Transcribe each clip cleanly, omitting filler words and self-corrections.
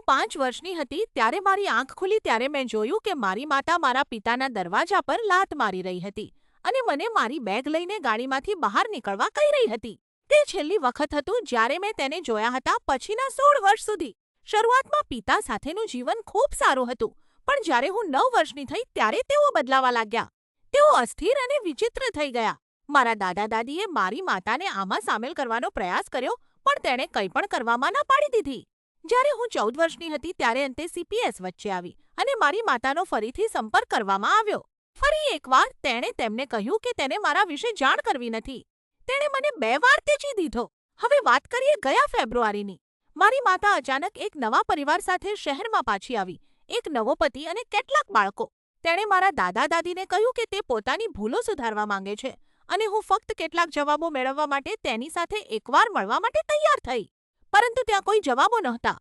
5 વર્ષની હતી ત્યારે મારી આંખ ખુલી ત્યારે મેં જોયું કે મારી માતા મારા પિતાના દરવાજા પર લાત મારી રહી હતી અને મને મારી બેગ લઈને ગાડીમાંથી બહાર નીકળવા કહી રહી હતી. તે છેલ્લી વખત હતું જ્યારે મેં તેને જોયા હતા પછીના 16 વર્ષ સુધી. શરૂઆતમાં પિતા સાથેનું જીવન ખૂબ સારું હતું, પણ જ્યારે હું 9 વર્ષની થઈ ત્યારે તેઓ બદલાવા લાગ્યા. તેઓ અસ્થિર અને વિચિત્ર થઈ ગયા. મારા દાદા દાદીએ મારી માતાને આમાં સામેલ કરવાનો પ્રયાસ કર્યો, પણ તેણે કંઈ પણ કરવામાં ના પાડી દીધી. જ્યારે હું 14 વર્ષની હતી ત્યારે અંતે CPS વચ્ચે આવી અને મારી માતાનો ફરીથી સંપર્ક કરવામાં આવ્યો. ફરી એકવાર તેણે તેમને કહ્યું કે તેને મારા વિશે જાણ કરવી નથી. તેણે મને 2 વાર તેજી દીધો. હવે વાત કરીએ ગયા ફેબ્રુઆરીની. મારી માતા અચાનક એક નવા પરિવાર સાથે શહેરમાં પાછી આવી, એક નવો પતિ અને કેટલાક બાળકો. તેણે મારા દાદા દાદીને કહ્યું કે તે પોતાની ભૂલો સુધારવા માંગે છે અને હું ફક્ત કેટલાક જવાબો મેળવવા માટે તેની સાથે એકવાર મળવા માટે તૈયાર થઈ. પરંતુ ત્યાં કોઈ જવાબો નહોતા.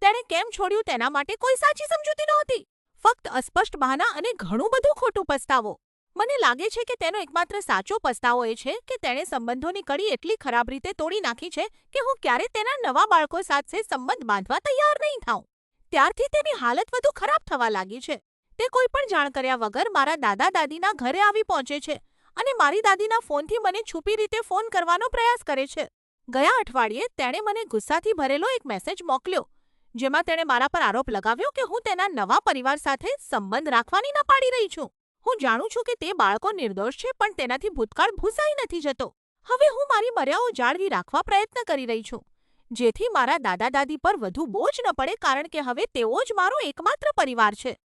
તેણે કેમ છોડ્યું તેના માટે કોઈ સાચી સમજૂતી નહોતી. ફક્ત અસ્પષ્ટ બહાના અને ઘણું બધું ખોટું પસ્તાવો. મને લાગે છે કે તેનો એકમાત્ર સાચો પસ્તાવો એ છે કે તેણે સંબંધોની કડી એટલી ખરાબ રીતે તોડી નાખી છે કે હું ક્યારે તેના નવા બાળકો સાથે સંબંધ બાંધવા તૈયાર નહીં થાઉં. ત્યારથી તેની હાલત વધુ ખરાબ થવા લાગી છે. તે કોઈ પણ જાણ કર્યા વગર મારા દાદા દાદીના ઘરે આવી પહોંચે છે અને મારી દાદીના ફોનથી મને છુપી રીતે ફોન કરવાનો પ્રયાસ કરે છે. ગયા અઠવાડિયે તેણે મને ગુસ્સાથી ભરેલો એક મેસેજ મોકલ્યો, જેમાં તેણે મારા પર આરોપ લગાવ્યો કે હું તેના નવા પરિવાર સાથે સંબંધ રાખવાની ના પાડી રહી છું. હું જાણું છું કે તે બાળકો નિર્દોષ છે, પણ તેનાથી ભૂતકાળ ભૂસાઈ નથી જતો. હવે હું મારી મર્યાદાઓ જાળવી રાખવા પ્રયત્ન કરી રહી છું, જેથી મારા દાદા દાદી પર વધુ બોજ ન પડે, કારણ કે હવે તેઓ જ મારો એકમાત્ર પરિવાર છે.